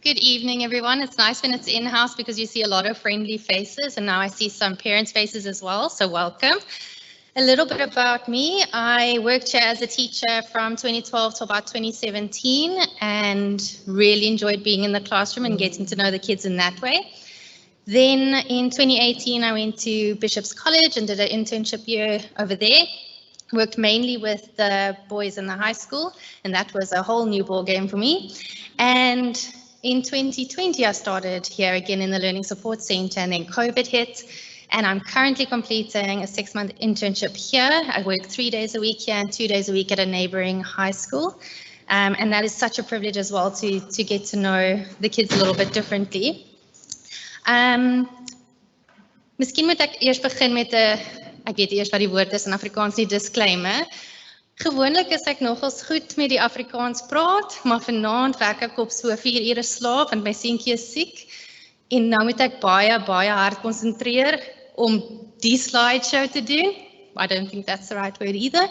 Good evening, everyone. It's nice when it's in-house because you see a lot of friendly faces, and now I see some parents' faces as well, so welcome. A little bit about me. I worked here as a teacher from 2012 to about 2017 and really enjoyed being in the classroom and getting to know the kids in that way. Then in 2018, I went to Bishop's College and did an internship year over there. Worked mainly with the boys in the high school, and that was a whole new ball game for me. And in 2020, I started here again in the Learning Support Center, and then COVID hit. And I'm currently completing a 6-month internship here. I work 3 days a week here and 2 days a week at a neighboring high school. And that is such a privilege as well to get to know the kids a little bit differently. Miskien moet ek eers begin met ek weet eers wat die woord is in Afrikaans, nie disclaimer. Gewoonlik is ek nogals goed met die Afrikaans praat, maar vanaand werk ek op so 4 ure slaap want my seentjie is siek. En nou moet ek baie hard konsentreer om die slideshow te doen. I don't think that's the right word either.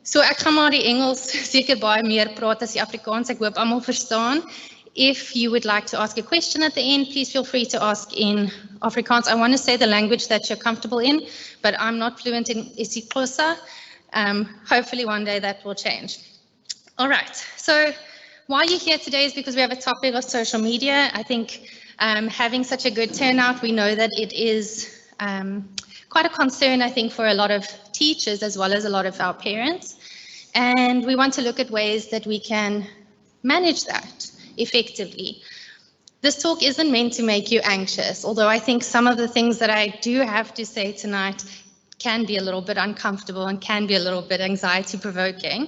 So ek gaan maar die Engels seker baie meer praat as die Afrikaans. Ek hoop almal verstaan. If you would like to ask a question at the end, please feel free to ask in Afrikaans. I want to say the language that you're comfortable in, but I'm not fluent in isiXhosa. Hopefully one day that will change. All right, so why you're here today is because we have a topic of social media. I think having such a good turnout, we know that it is quite a concern, I think, for a lot of teachers as well as a lot of our parents. And we want to look at ways that we can manage that effectively. This talk isn't meant to make you anxious, although I think some of the things that I do have to say tonight can be a little bit uncomfortable and can be a little bit anxiety provoking,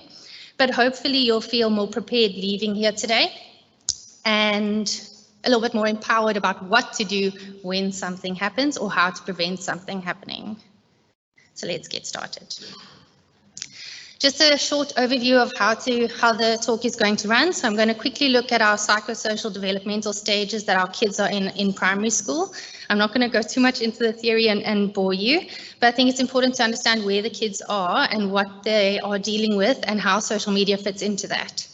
but hopefully you'll feel more prepared leaving here today and a little bit more empowered about what to do when something happens or how to prevent something happening. So let's get started. Just a short overview of how the talk is going to run. So I'm going to quickly look at our psychosocial developmental stages that our kids are in primary school. I'm not going to go too much into the theory and bore you, but I think it's important to understand where the kids are and what they are dealing with and how social media fits into that.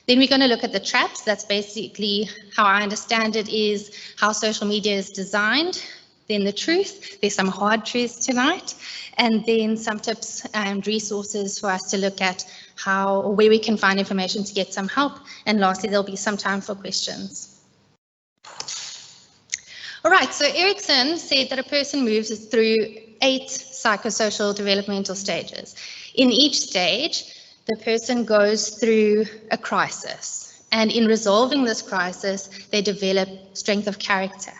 Then we're going to look at the traps. That's basically how I understand it is how social media is designed. Then the truth, there's some hard truths tonight, and then some tips and resources for us to look at how or where we can find information to get some help. And lastly, there'll be some time for questions. All right, so Erickson said that a person moves through 8 psychosocial developmental stages. In each stage, the person goes through a crisis. And in resolving this crisis, they develop strength of character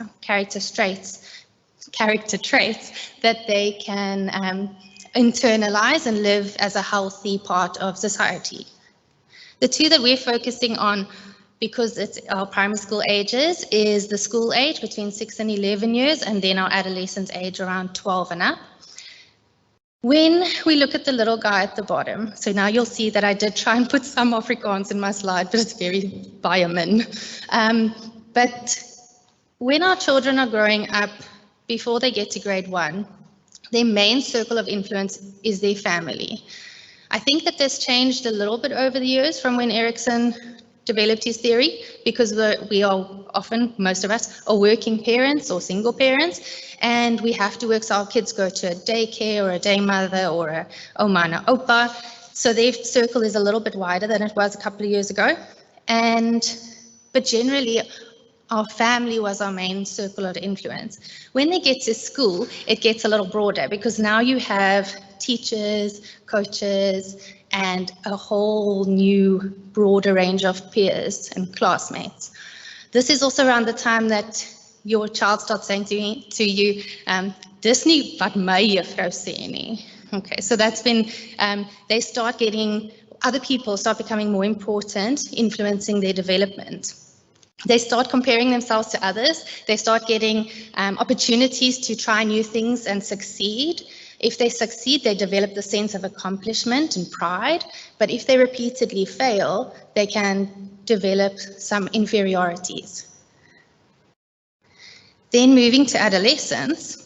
traits that they can internalize and live as a healthy part of society. The 2 that we're focusing on, because it's our primary school ages, is the school age between 6 and 11 years, and then our adolescence age around 12 and up. When we look at the little guy at the bottom, so now you'll see that I did try and put some Afrikaans in my slide, but it's very vitamin. But when our children are growing up, before they get to grade 1, their main circle of influence is their family. I think that this changed a little bit over the years from when Erickson developed his theory, because we are often, most of us, are working parents or single parents, and we have to work, so our kids go to a daycare or a day mother or a oma and a opa, so their circle is a little bit wider than it was a couple of years ago. But generally, our family was our main circle of influence. When they get to school, it gets a little broader because now you have teachers, coaches, and a whole new broader range of peers and classmates. This is also around the time that your child starts saying to you, Disney, wat my juffrou sê nie. Okay, so that's when they start getting, other people start becoming more important, influencing their development. They start comparing themselves to others. They start getting opportunities to try new things and succeed. If they succeed, they develop the sense of accomplishment and pride. But if they repeatedly fail, they can develop some inferiorities. Then moving to adolescence,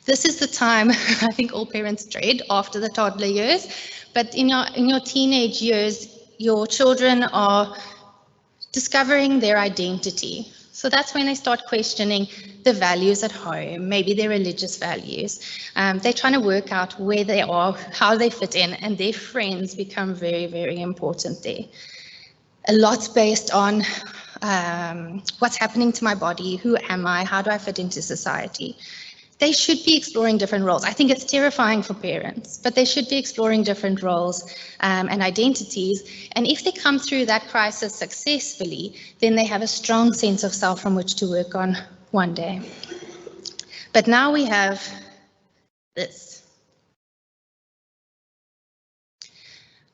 this is the time I think all parents dread after the toddler years. But in your teenage years, your children are discovering their identity. So that's when they start questioning the values at home, maybe their religious values. They're trying to work out where they are, how they fit in, and their friends become very, very important there. A lot based on what's happening to my body, who am I, how do I fit into society. They should be exploring different roles. I think it's terrifying for parents, but they should be exploring different roles and identities. And if they come through that crisis successfully, then they have a strong sense of self from which to work on one day. But now we have this.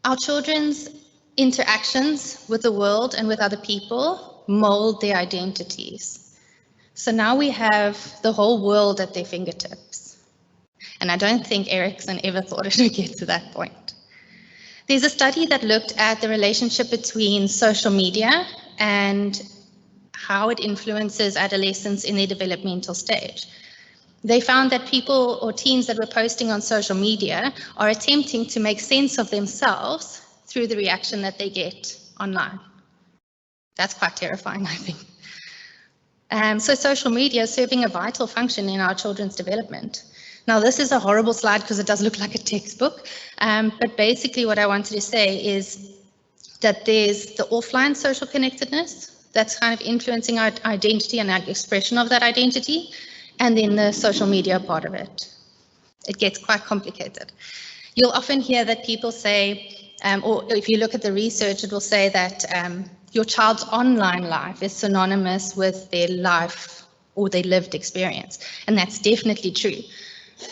Our children's interactions with the world and with other people mold their identities. So now we have the whole world at their fingertips. And I don't think Erickson ever thought it would get to that point. There's a study that looked at the relationship between social media and how it influences adolescents in their developmental stage. They found that people or teens that were posting on social media are attempting to make sense of themselves through the reaction that they get online. That's quite terrifying, I think. So social media is serving a vital function in our children's development. Now, this is a horrible slide because it does look like a textbook, but basically what I wanted to say is that there's the offline social connectedness that's kind of influencing our identity and our expression of that identity, and then the social media part of it. It gets quite complicated. You'll often hear that people say, or if you look at the research, it will say that your child's online life is synonymous with their life or their lived experience, and that's definitely true.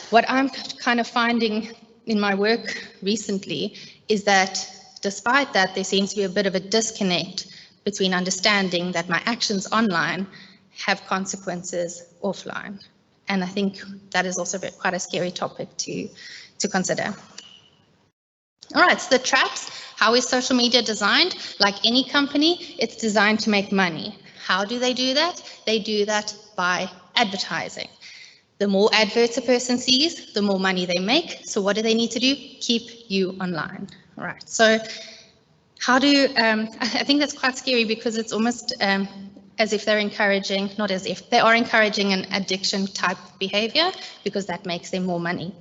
What I'm kind of finding in my work recently is that despite that, there seems to be a bit of a disconnect between understanding that my actions online have consequences offline. And I think that is also quite a scary topic to consider. All right, so the traps. How is social media designed? Like any company, it's designed to make money. How do they do that? They do that by advertising. The more adverts a person sees, the more money they make. So what do they need to do? Keep you online. All right, so how do, I think that's quite scary because it's almost as if they're encouraging, not as if, they are encouraging an addiction type behavior because that makes them more money.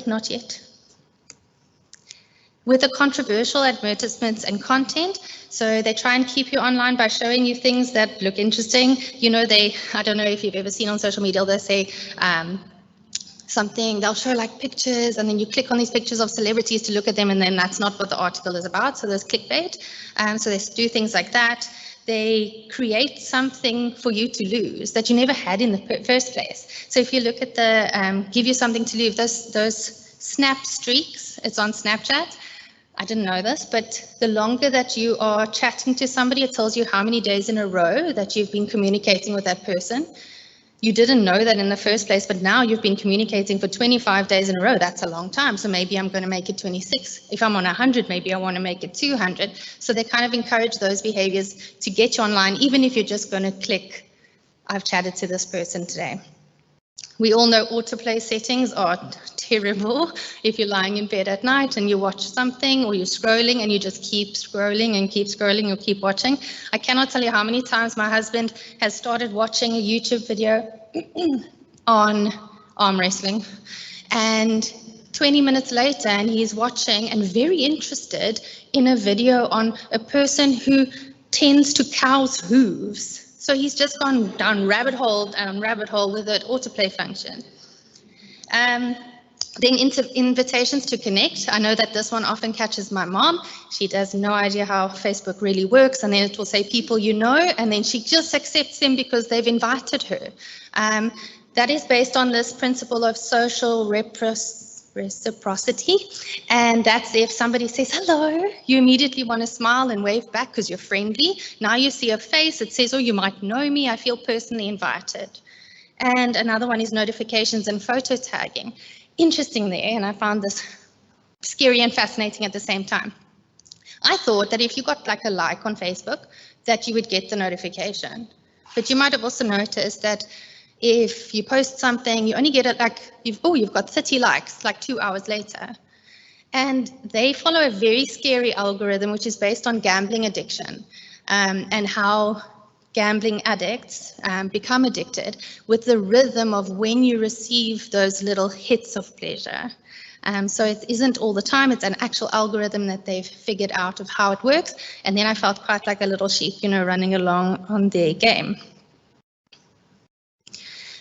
Not yet. With the controversial advertisements and content, so they try and keep you online by showing you things that look interesting. You know, I don't know if you've ever seen on social media, they'll say something, they'll show like pictures and then you click on these pictures of celebrities to look at them and then that's not what the article is about, so there's clickbait. So they do things like that. They create something for you to lose that you never had in the first place. So if you look at the give you something to lose, those snap streaks, it's on Snapchat. I didn't know this, but the longer that you are chatting to somebody, it tells you how many days in a row that you've been communicating with that person. You didn't know that in the first place, but now you've been communicating for 25 days in a row. That's a long time. So maybe I'm going to make it 26. If I'm on 100, maybe I want to make it 200. So they kind of encourage those behaviors to get you online, even if you're just going to click, I've chatted to this person today. We all know autoplay settings are terrible. If you're lying in bed at night and you watch something or you're scrolling and you just keep scrolling and keep scrolling or keep watching. I cannot tell you how many times my husband has started watching a YouTube video on arm wrestling and 20 minutes later and he's watching and very interested in a video on a person who tends to cows' hooves. So he's just gone down rabbit hole with an autoplay function. Then invitations to connect. I know that this one often catches my mom. She has no idea how Facebook really works, and then it will say people you know, and then she just accepts them because they've invited her. That is based on this principle of social reciprocity, and that's if somebody says hello, you immediately want to smile and wave back because you're friendly. Now you see a face, it says, oh, you might know me, I feel personally invited. And another one is notifications and photo tagging. Interesting there, and I found this scary and fascinating at the same time. I thought that if you got like a like on Facebook, that you would get the notification. But you might have also noticed that if you post something, you only get it like, you've got 30 likes like 2 hours later. And they follow a very scary algorithm, which is based on gambling addiction, and how gambling addicts become addicted with the rhythm of when you receive those little hits of pleasure. So it isn't all the time, it's an actual algorithm that they've figured out of how it works. And then I felt quite like a little sheep, running along on their game.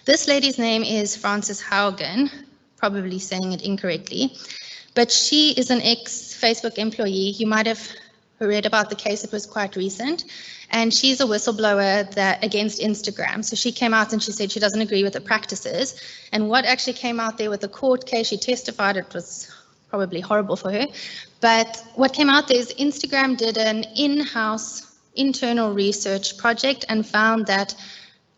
This lady's name is Frances Haugen, probably saying it incorrectly, but she is an ex-Facebook employee. You might have read about the case, it was quite recent. And she's a whistleblower against Instagram. So she came out and she said she doesn't agree with the practices. And what actually came out there with the court case, she testified, it was probably horrible for her. But what came out there is Instagram did an in-house internal research project and found that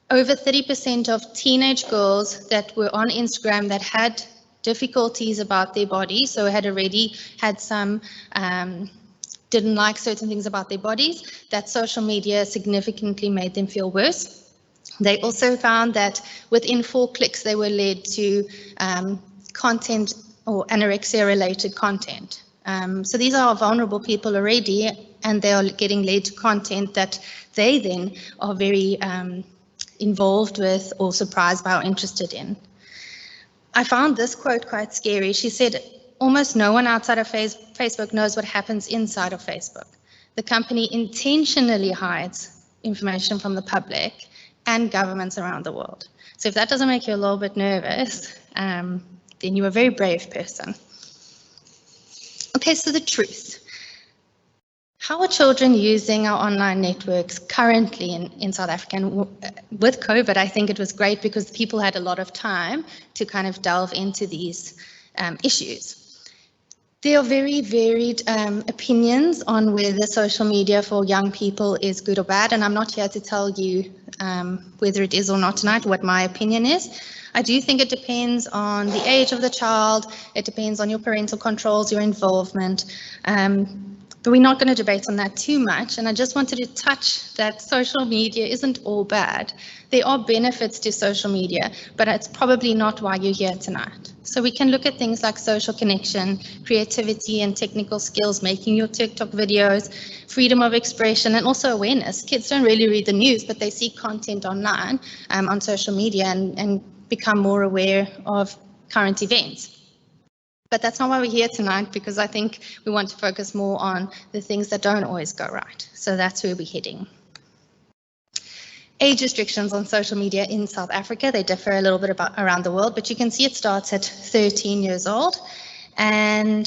over 30% of teenage girls that were on Instagram that had difficulties about their body, so had already had some didn't like certain things about their bodies, that social media significantly made them feel worse. They also found that within 4 clicks they were led to content or anorexia related content. So these are vulnerable people already, and they are getting led to content that they then are very involved with or surprised by or interested in. I found this quote quite scary. She said, "Almost no one outside of Facebook knows what happens inside of Facebook. The company intentionally hides information from the public and governments around the world." So if that doesn't make you a little bit nervous, then you're a very brave person. Okay, so the truth. How are children using our online networks currently in South Africa? And with COVID, I think it was great because people had a lot of time to kind of delve into these issues. There are very varied opinions on whether social media for young people is good or bad, and I'm not here to tell you whether it is or not tonight, what my opinion is. I do think it depends on the age of the child, it depends on your parental controls, your involvement, but we're not going to debate on that too much, and I just wanted to touch that social media isn't all bad. There are benefits to social media, but it's probably not why you're here tonight. So we can look at things like social connection, creativity and technical skills, making your TikTok videos, freedom of expression, and also awareness. Kids don't really read the news, but they see content online on social media and become more aware of current events. But that's not why we're here tonight, because I think we want to focus more on the things that don't always go right. So that's where we're heading. Age restrictions on social media in South Africa, they differ a little bit around the world, but you can see it starts at 13 years old. And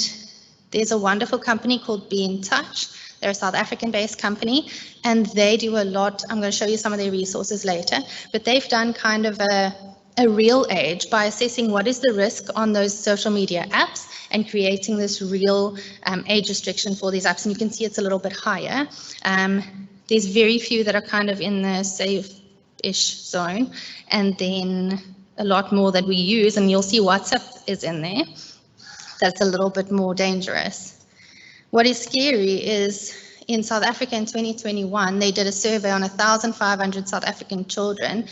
there's a wonderful company called Be in Touch. They're a South African-based company, and they do a lot. I'm going to show you some of their resources later, but they've done kind of a real age by assessing what is the risk on those social media apps and creating this real age restriction for these apps. And you can see it's a little bit higher. There's very few that are kind of in the safe-ish zone, and then a lot more that we use, and you'll see WhatsApp is in there. That's a little bit more dangerous. What is scary is in South Africa in 2021, they did a survey on 1,500 South African children,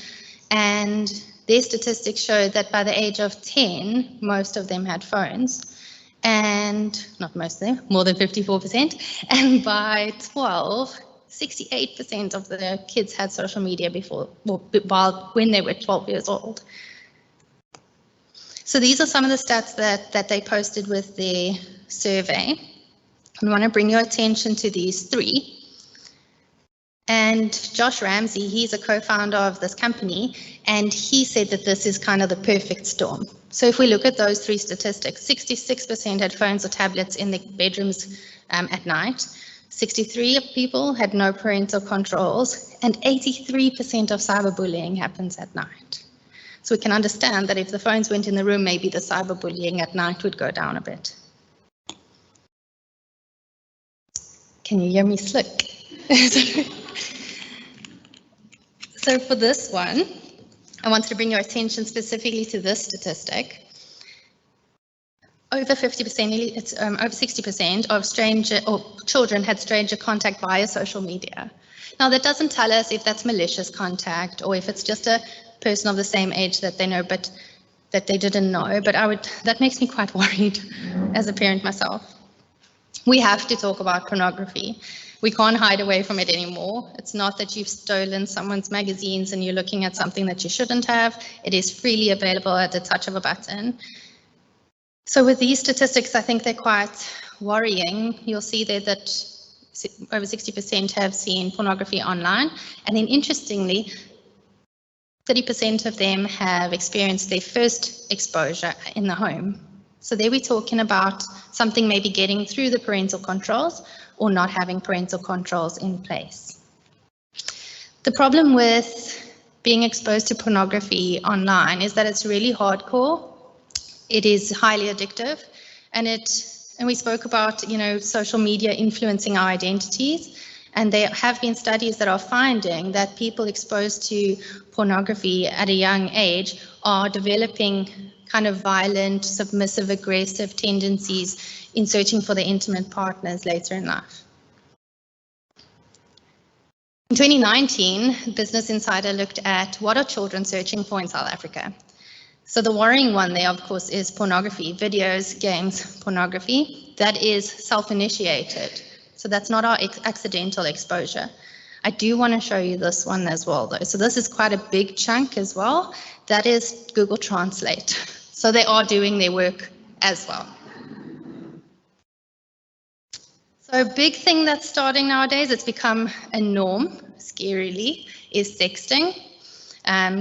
and their statistics showed that by the age of 10, most of them had phones, and not most of them, more than 54%, and by 12, 68% of the kids had social media when they were 12 years old. So these are some of the stats that they posted with their survey. I want to bring your attention to these 3. And Josh Ramsey, he's a co-founder of this company, and he said that this is kind of the perfect storm. So if we look at those 3 statistics, 66% had phones or tablets in their bedrooms at night, 63% of people had no parental controls, and 83% of cyberbullying happens at night. So we can understand that if the phones went in the room, maybe the cyberbullying at night would go down a bit. Can you hear me slick? So for this one, I wanted to bring your attention specifically to this statistic. Over 50%, it's over 60% of children had stranger contact via social media. Now that doesn't tell us if that's malicious contact or if it's just a person of the same age that they know, but that they didn't know, but that makes me quite worried as a parent myself. We have to talk about pornography. We can't hide away from it anymore. It's not that you've stolen someone's magazines and you're looking at something that you shouldn't have. It is freely available at the touch of a button. So with these statistics, I think they're quite worrying. You'll see there that over 60% have seen pornography online. And then interestingly, 30% of them have experienced their first exposure in the home. So there we're talking about something maybe getting through the parental controls or not having parental controls in place. The problem with being exposed to pornography online is that it's really hardcore. It is highly addictive, and we spoke about, social media influencing our identities. And there have been studies that are finding that people exposed to pornography at a young age are developing kind of violent, submissive, aggressive tendencies in searching for their intimate partners later in life. In 2019, Business Insider looked at what are children searching for in South Africa. So the worrying one there, of course, is pornography, videos, games, pornography. That is self-initiated. So that's not our accidental exposure. I do want to show you this one as well, though. So this is quite a big chunk as well. That is Google Translate. So they are doing their work as well. So a big thing that's starting nowadays, it's become a norm, scarily, is sexting.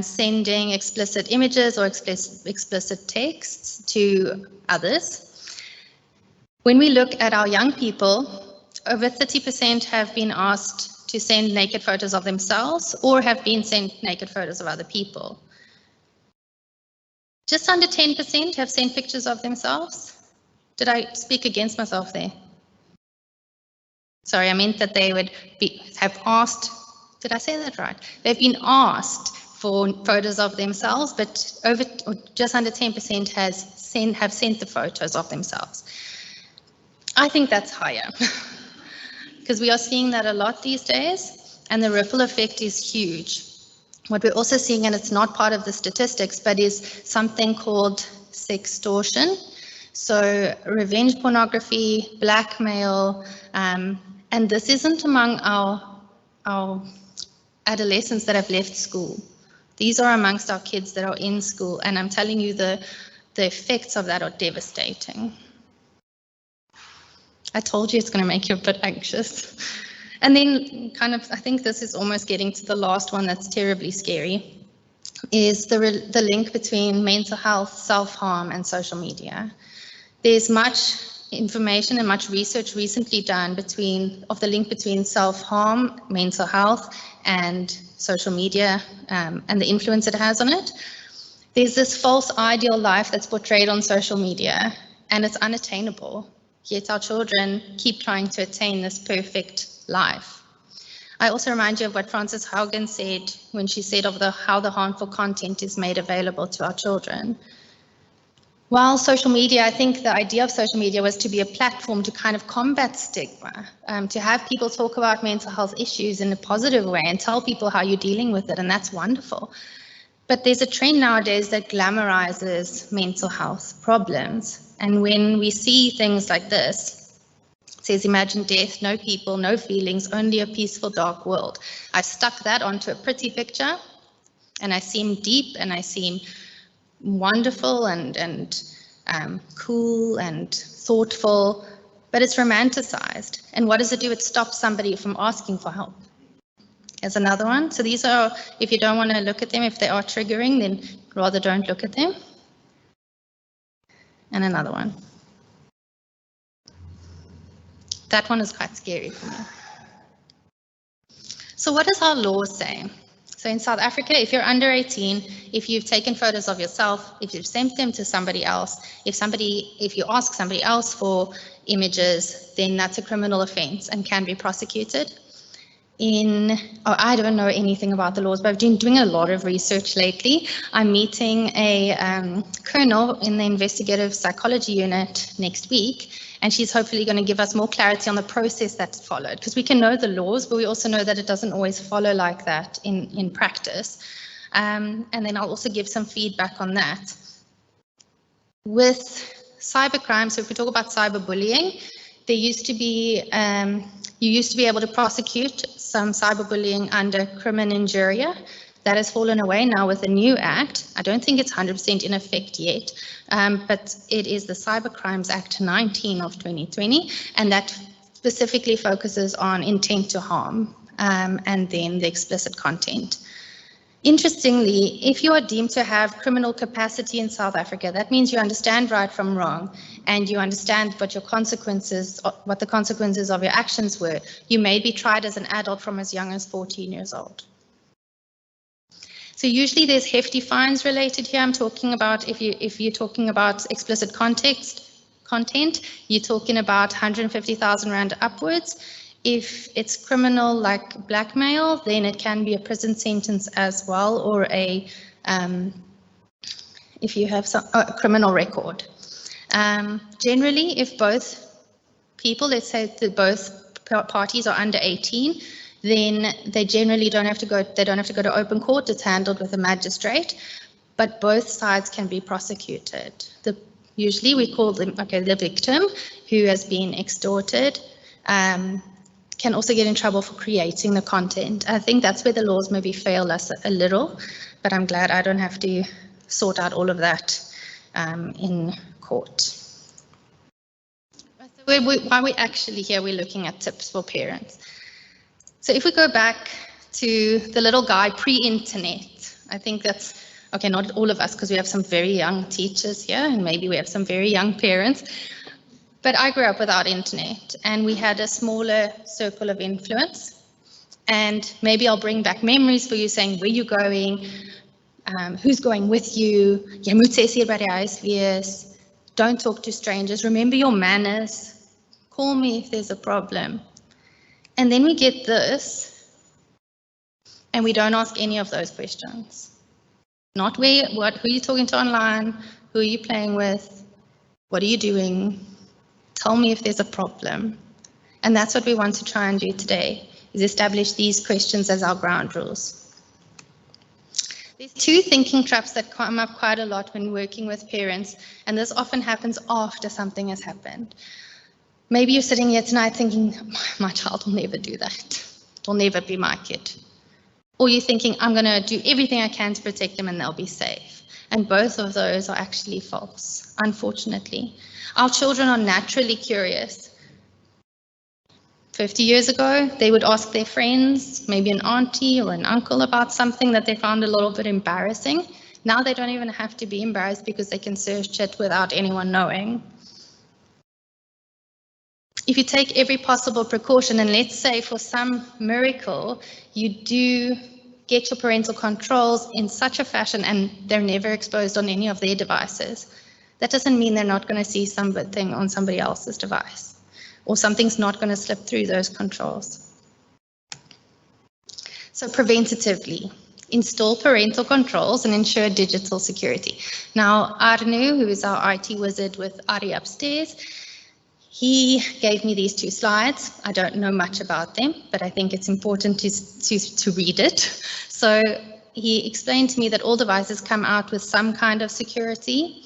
Sending explicit images or explicit texts to others. When we look at our young people, over 30% have been asked to send naked photos of themselves or have been sent naked photos of other people. Just under 10% have sent pictures of themselves. Did I speak against myself there? Sorry, I meant that they would have asked, did I say that right? They've been asked for photos of themselves, but just under 10% have sent the photos of themselves. I think that's higher because we are seeing that a lot these days, and the ripple effect is huge. What we're also seeing, and it's not part of the statistics, but is something called sextortion. So revenge pornography, blackmail, and this isn't among our adolescents that have left school. These are amongst our kids that are in school, and I'm telling you the effects of that are devastating. I told you it's going to make you a bit anxious. And then I think this is almost getting to the last one that's terribly scary, is the link between mental health, self-harm, and social media. There's much information and much research recently done of the link between self-harm, mental health, and social media and the influence it has on it. There's this false ideal life that's portrayed on social media, and it's unattainable. Yet our children keep trying to attain this perfect life. I also remind you of what Frances Haugen said when she said of how the harmful content is made available to our children. While social media, I think the idea of social media was to be a platform to kind of combat stigma, to have people talk about mental health issues in a positive way and tell people how you're dealing with it, and that's wonderful. But there's a trend nowadays that glamorizes mental health problems. And when we see things like this, it says imagine death, no people, no feelings, only a peaceful dark world. I stuck that onto a pretty picture, and I seem deep and I seem wonderful and cool and thoughtful, but it's romanticized. And what does it do? It stops somebody from asking for help. Here's another one. So these are, if you don't want to look at them, if they are triggering, then rather don't look at them. And another one. That one is quite scary for me. So what does our law say? So in South Africa, if you're under 18, if you've taken photos of yourself, if you've sent them to somebody else, if you ask somebody else for images, then that's a criminal offense and can be prosecuted. I don't know anything about the laws, but I've been doing a lot of research lately. I'm meeting a colonel in the investigative psychology unit next week, and she's hopefully going to give us more clarity on the process that's followed, because we can know the laws, but we also know that it doesn't always follow like that in practice. And then I'll also give some feedback on that. With cybercrime, so if we talk about cyberbullying, there used to be, you used to be able to prosecute some cyberbullying under crimen injuria. That has fallen away now with the new act. I don't think it's 100% in effect yet, but it is the Cybercrimes Act 19 of 2020, and that specifically focuses on intent to harm and then the explicit content. Interestingly, if you are deemed to have criminal capacity in South Africa, that means you understand right from wrong and you understand what your consequences, what the consequences of your actions were. You may be tried as an adult from as young as 14 years old. So usually there's hefty fines related here. I'm talking about if you're talking about explicit content, you're talking about 150,000 Rand upwards. If it's criminal like blackmail, then it can be a prison sentence as well, or a if you have a criminal record. Generally, if both people, let's say that both parties are under 18, then they generally don't have to go. They don't have to go to open court. It's handled with a magistrate, but both sides can be prosecuted. Usually, we call them the victim who has been extorted. Can also get in trouble for creating the content. I think that's where the laws maybe fail us a little, but I'm glad I don't have to sort out all of that in court. So why we're actually here, we're looking at tips for parents. So if we go back to the little guy pre-internet, I think that's, okay, not all of us, because we have some very young teachers here, and maybe we have some very young parents. But I grew up without internet, and we had a smaller circle of influence. And maybe I'll bring back memories for you, saying where you're going, who's going with you, jy moet 6 uur by die huis wees, don't talk to strangers, remember your manners, call me if there's a problem. And then we get this, and we don't ask any of those questions. Not who are you talking to online, who are you playing with, what are you doing? Tell me if there's a problem. And that's what we want to try and do today, is establish these questions as our ground rules. There's two thinking traps that come up quite a lot when working with parents, and this often happens after something has happened. Maybe you're sitting here tonight thinking, my child will never do that. It'll never be my kid. Or you're thinking, I'm going to do everything I can to protect them and they'll be safe. And both of those are actually false, unfortunately. Our children are naturally curious. 50 years ago, they would ask their friends, maybe an auntie or an uncle, about something that they found a little bit embarrassing. Now they don't even have to be embarrassed because they can search it without anyone knowing. If you take every possible precaution, and let's say for some miracle, you do get your parental controls in such a fashion and they're never exposed on any of their devices, that doesn't mean they're not going to see something on somebody else's device, or something's not going to slip through those controls. So preventatively, install parental controls and ensure digital security. Now, Arnu, who is our IT wizard with Ari upstairs, he gave me these two slides. I don't know much about them, but I think it's important to read it. So he explained to me that all devices come out with some kind of security,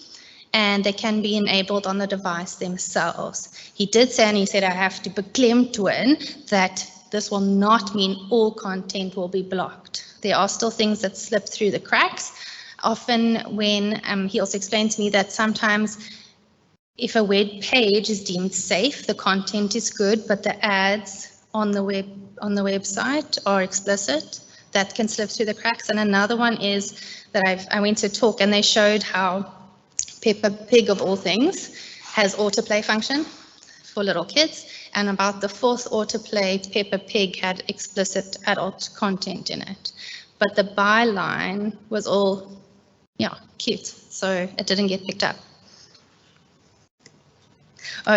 and they can be enabled on the device themselves. He did say, and he said, I have to beklemtoon that this will not mean all content will be blocked. There are still things that slip through the cracks. Often when he also explained to me that sometimes if a web page is deemed safe, the content is good, but the ads on the website are explicit, that can slip through the cracks. And another one is that I went to a talk and they showed how Peppa Pig, of all things, has autoplay function for little kids, and about the fourth autoplay, Peppa Pig had explicit adult content in it. But the byline was all, cute, so it didn't get picked up.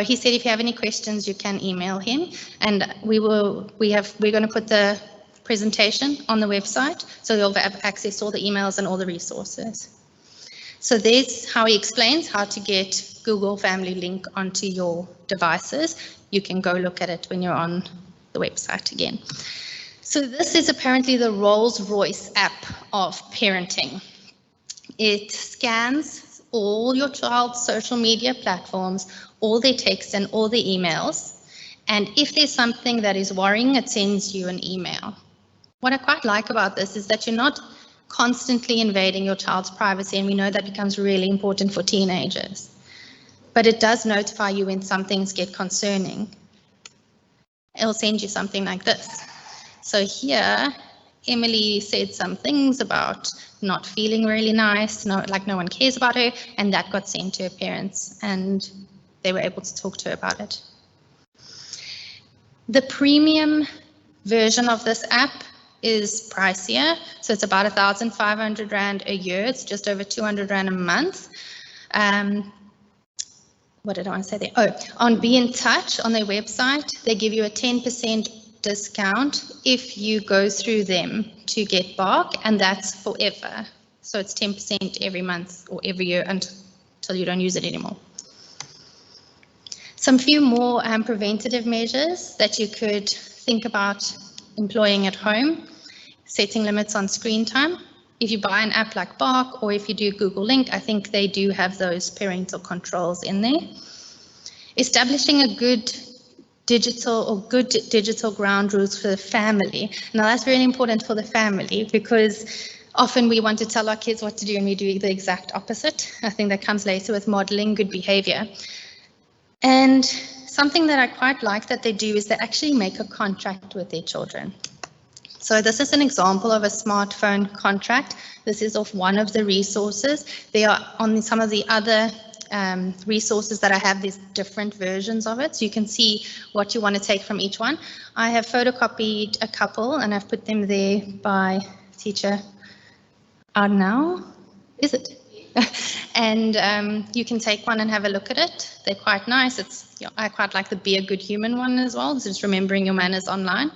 He said if you have any questions, you can email him, and we're going to put the presentation on the website, so you'll have access to all the emails and all the resources. So there's how he explains how to get Google Family Link onto your devices. You can go look at it when you're on the website again. So this is apparently the Rolls-Royce app of parenting. It scans all your child's social media platforms, all their texts and all their emails. And if there's something that is worrying, it sends you an email. What I quite like about this is that you're not constantly invading your child's privacy, and we know that becomes really important for teenagers. But it does notify you when some things get concerning. It'll send you something like this. So here, Emily said some things about not feeling really nice, like no one cares about her, and that got sent to her parents, and they were able to talk to her about it. The premium version of this app is pricier, so it's about 1,500 Rand a year. It's just over 200 Rand a month. What did I want to say there? Oh, on Be in Touch, on their website, they give you a 10% discount if you go through them to get Bark, and that's forever. So it's 10% every month or every year until you don't use it anymore. Some few more preventative measures that you could think about employing at home: setting limits on screen time. If you buy an app like Bark, or if you do Google Link, I think they do have those parental controls in there. Establishing a good digital ground rules for the family. Now that's really important for the family, because often we want to tell our kids what to do and we do the exact opposite. I think that comes later with modeling good behavior. And something that I quite like that they do is they actually make a contract with their children. So this is an example of a smartphone contract. This is of one of the resources. They are on some of the other resources that I have, these different versions of it, so you can see what you want to take from each one. I have photocopied a couple and I've put them there by teacher Arnau, is it? And you can take one and have a look at it. They're quite nice. I quite like the Be a Good Human one as well, just remembering your manners online.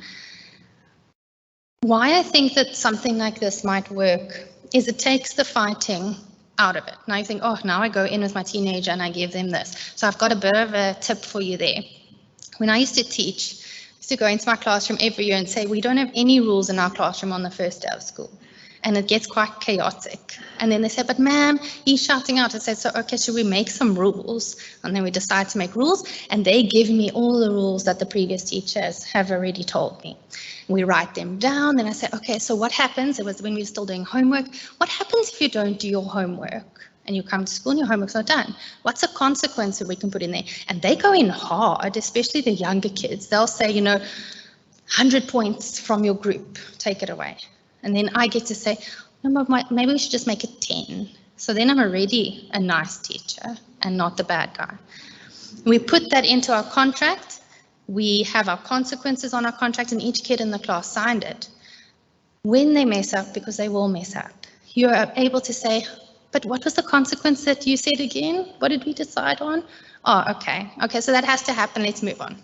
Why I think that something like this might work is it takes the fighting out of it. Now you think, oh, now I go in with my teenager and I give them this. So I've got a bit of a tip for you there. When I used to teach, I used to go into my classroom every year and say, we don't have any rules in our classroom on the first day of school. And it gets quite chaotic. And then they say, but ma'am, he's shouting out. I said, so okay, should we make some rules? And then we decide to make rules, and they give me all the rules that the previous teachers have already told me. We write them down, and I say, okay, so what happens? It was when we were still doing homework. What happens if you don't do your homework and you come to school and your homework's not done? What's a consequence that we can put in there? And they go in hard, especially the younger kids. They'll say, 100 points from your group, take it away. And then I get to say, no, maybe we should just make it 10. So then I'm already a nice teacher and not the bad guy. We put that into our contract. We have our consequences on our contract, and each kid in the class signed it. When they mess up, because they will mess up, you're able to say, but what was the consequence that you said again? What did we decide on? Oh, okay, so that has to happen, let's move on.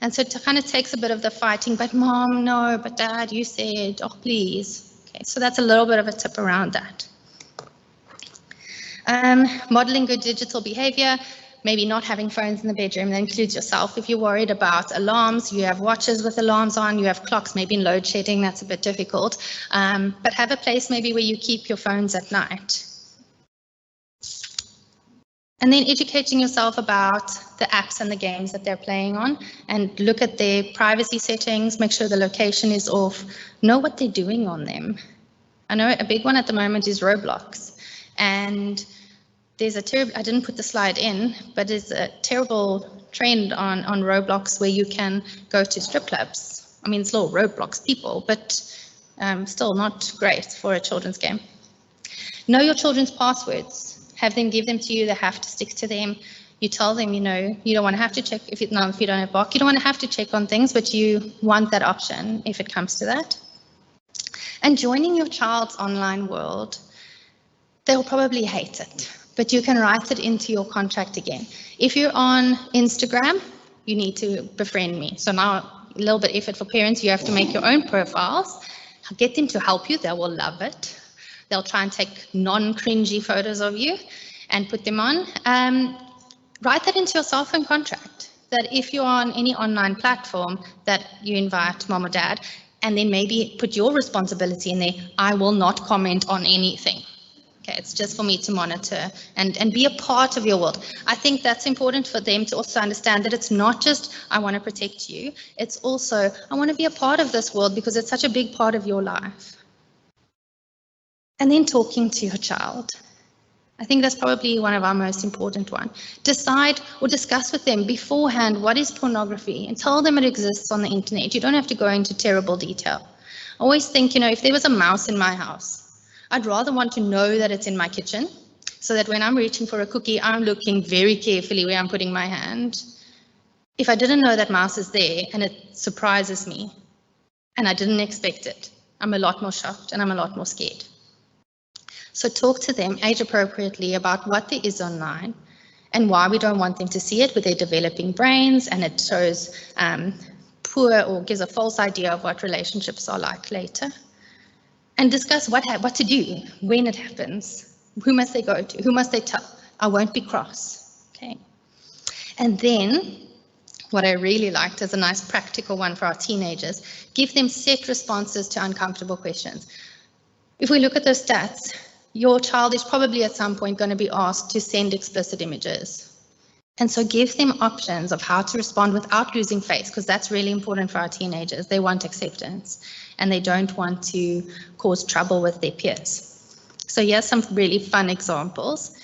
And so it kind of takes a bit of the fighting, but mom, no, but dad, you said, oh, please. Okay, so that's a little bit of a tip around that. Modeling good digital behavior, maybe not having phones in the bedroom. That includes yourself. If you're worried about alarms, you have watches with alarms on, you have clocks, maybe in load shedding, that's a bit difficult. But have a place maybe where you keep your phones at night. And then educating yourself about the apps and the games that they're playing on, and look at their privacy settings, make sure the location is off, know what they're doing on them. I know a big one at the moment is Roblox, and there's a terrible, I didn't put the slide in, but there's a terrible trend on Roblox where you can go to strip clubs. I mean, it's little Roblox people, but still not great for a children's game. Know your children's passwords. Have them give them to you, they have to stick to them. You tell them, you don't want to have to check, if you don't have Bark, you don't want to have to check on things, but you want that option if it comes to that. And joining your child's online world, they'll probably hate it, but you can write it into your contract again. If you're on Instagram, you need to befriend me. So now a little bit effort for parents, you have to make your own profiles, get them to help you, they will love it. They'll try and take non-cringy photos of you and put them on. Write that into your cell phone contract, that if you're on any online platform that you invite mom or dad, and then maybe put your responsibility in there, I will not comment on anything. Okay, it's just for me to monitor and be a part of your world. I think that's important for them to also understand that it's not just, I want to protect you. It's also, I want to be a part of this world because it's such a big part of your life. And then talking to your child. I think that's probably one of our most important ones. Decide or discuss with them beforehand what is pornography and tell them it exists on the internet. You don't have to go into terrible detail. I always think, if there was a mouse in my house, I'd rather want to know that it's in my kitchen so that when I'm reaching for a cookie, I'm looking very carefully where I'm putting my hand. If I didn't know that mouse is there and it surprises me and I didn't expect it, I'm a lot more shocked and I'm a lot more scared. So talk to them age appropriately about what there is online and why we don't want them to see it with their developing brains, and it shows poor or gives a false idea of what relationships are like later. And discuss what to do when it happens. Who must they go to? Who must they tell? I won't be cross. Okay. And then what I really liked as a nice practical one for our teenagers, give them set responses to uncomfortable questions. If we look at those stats, your child is probably at some point going to be asked to send explicit images. And so give them options of how to respond without losing face, because that's really important for our teenagers. They want acceptance and they don't want to cause trouble with their peers. So here's some really fun examples.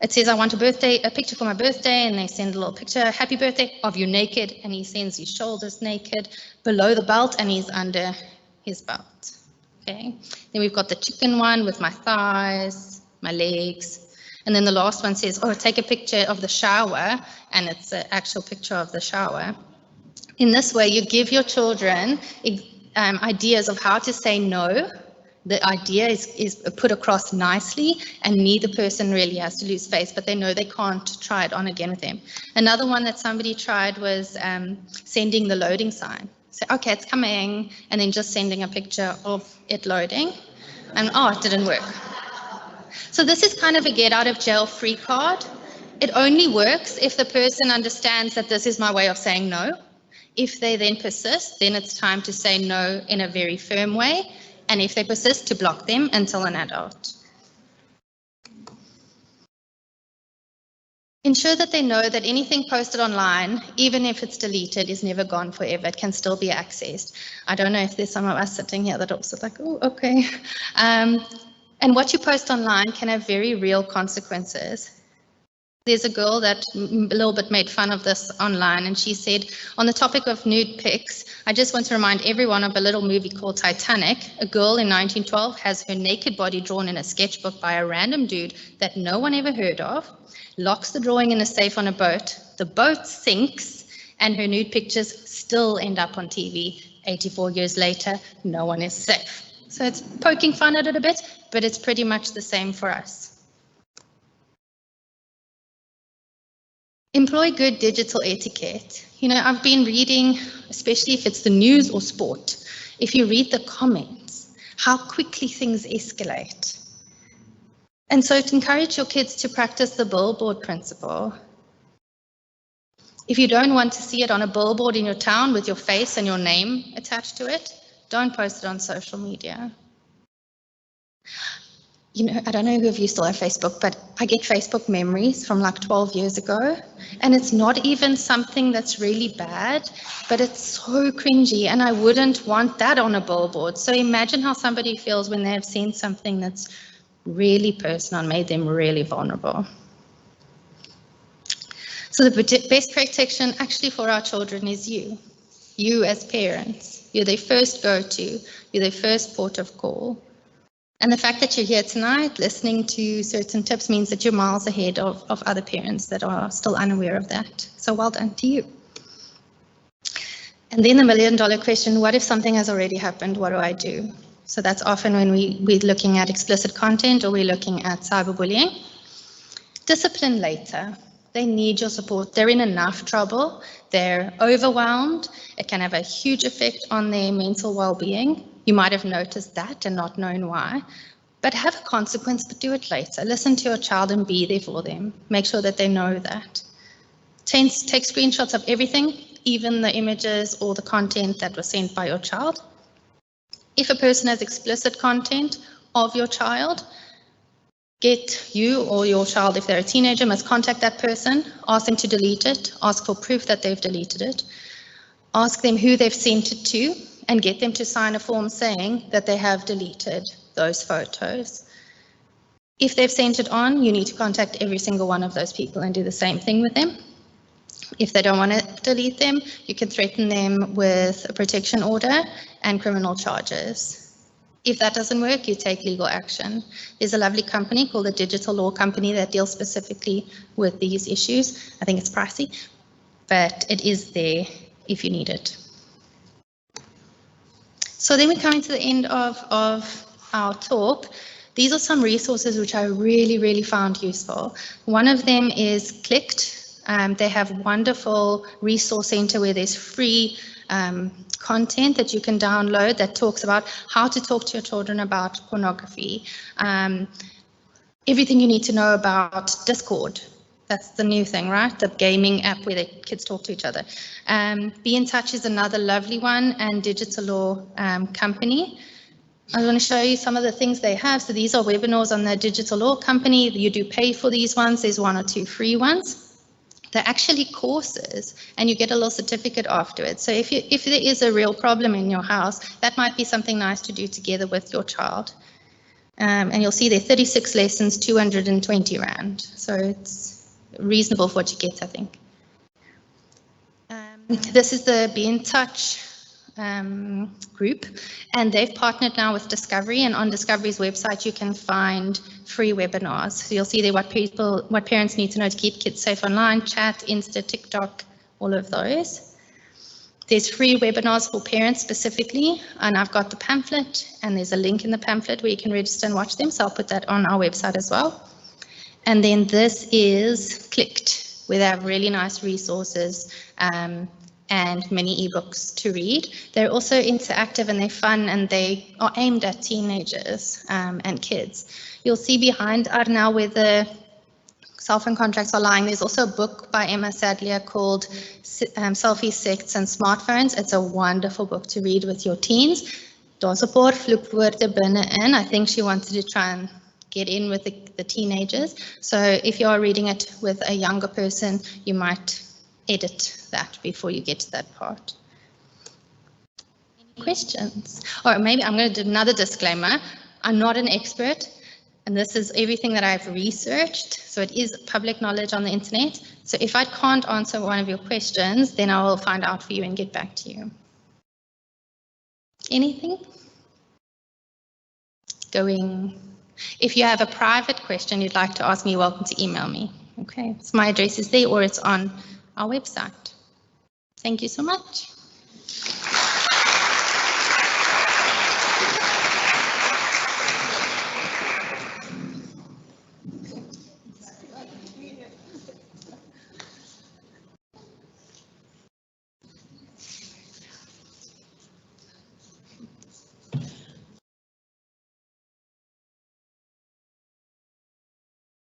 It says, I want a picture for my birthday, and they send a little picture, happy birthday, of you naked, and he sends his shoulders naked, below the belt, and he's under his belt. Okay. Then we've got the chicken one with my thighs, my legs. And then the last one says, take a picture of the shower, and it's an actual picture of the shower. In this way, you give your children ideas of how to say no. The idea is put across nicely, and neither person really has to lose face, but they know they can't try it on again with them. Another one that somebody tried was sending the loading sign. So, okay, it's coming, and then just sending a picture of it loading, and it didn't work. So this is kind of a get out of jail free card. It only works if the person understands that this is my way of saying no. If they then persist, then it's time to say no in a very firm way. And if they persist, to block them until an adult. Ensure that they know that anything posted online, even if it's deleted, is never gone forever. It can still be accessed. I don't know if there's some of us sitting here that are also like, oh, okay. And what you post online can have very real consequences. There's a girl that a little bit made fun of this online, and she said, on the topic of nude pics, I just want to remind everyone of a little movie called Titanic. A girl in 1912 has her naked body drawn in a sketchbook by a random dude that no one ever heard of, locks the drawing in a safe on a boat, the boat sinks, and her nude pictures still end up on TV. 84 years later, no one is safe. So it's poking fun at it a bit, but it's pretty much the same for us. Employ good digital etiquette. I've been reading, especially if it's the news or sport, if you read the comments, how quickly things escalate. And so to encourage your kids to practice the billboard principle. If you don't want to see it on a billboard in your town with your face and your name attached to it, don't post it on social media. I don't know if you still have Facebook, but I get Facebook memories from like 12 years ago, and it's not even something that's really bad, but it's so cringy, and I wouldn't want that on a billboard. So imagine how somebody feels when they have seen something that's really personal and made them really vulnerable. So the best protection actually for our children is you as parents. You're their first go-to, you're their first port of call. And the fact that you're here tonight listening to certain tips means that you're miles ahead of other parents that are still unaware of that. So well done to you. And then the million-dollar question, what if something has already happened? What do I do? So that's often when we're looking at explicit content or we're looking at cyberbullying. Discipline later. They need your support. They're in enough trouble. They're overwhelmed. It can have a huge effect on their mental well-being. You might have noticed that and not known why, but have a consequence, but do it later. Listen to your child and be there for them. Make sure that they know that. Take screenshots of everything, even the images or the content that was sent by your child. If a person has explicit content of your child, You or your child, if they're a teenager, must contact that person, ask them to delete it, ask for proof that they've deleted it, ask them who they've sent it to, and get them to sign a form saying that they have deleted those photos. If they've sent it on, you need to contact every single one of those people and do the same thing with them. If they don't want to delete them, you can threaten them with a protection order and criminal charges. If that doesn't work, you take legal action. There's a lovely company called the Digital Law Company that deals specifically with these issues. I think it's pricey, but it is there if you need it. So then we're coming to the end of our talk. These are some resources which I really found useful. One of them is Clicked. They have a wonderful resource center where there's free content that you can download that talks about how to talk to your children about pornography. Everything you need to know about Discord. That's the new thing, right? The gaming app where the kids talk to each other. Be in Touch is another lovely one, and Digital Law Company. I want to show you some of the things they have. So these are webinars on the Digital Law Company. You do pay for these ones. There's 1 or 2 free ones. They're actually courses, and you get a little certificate afterwards. So if there is a real problem in your house, that might be something nice to do together with your child. And you'll see there 36 lessons, 220 Rand. So it's reasonable for what you get, I think. This is the Be in Touch group, and they've partnered now with Discovery, and on Discovery's website you can find free webinars. So you'll see there what parents need to know to keep kids safe online, chat, Insta, TikTok, all of those. There's free webinars for parents specifically, and I've got the pamphlet, and there's a link in the pamphlet where you can register and watch them, so I'll put that on our website as well. And then this is Clicked, where they have really nice resources and many ebooks to read. They're also interactive and they're fun, and they are aimed at teenagers and kids. You'll see behind Arnau where the cell phone contracts are lying. There's also a book by Emma Sadlier called Selfie, Sects and Smartphones. It's a wonderful book to read with your teens. Daar's 'n paar vloekwoorde binne-in. I think she wanted to try and get in with the teenagers. So if you are reading it with a younger person, you might edit that before you get to that part. Any questions? Or maybe I'm going to do another disclaimer. I'm not an expert, and this is everything that I've researched, so it is public knowledge on the internet. So if I can't answer one of your questions, then I will find out for you and get back to you. Anything? If you have a private question you'd like to ask me, you're welcome to email me. Okay, so my address is there, or it's on our website. Thank you so much.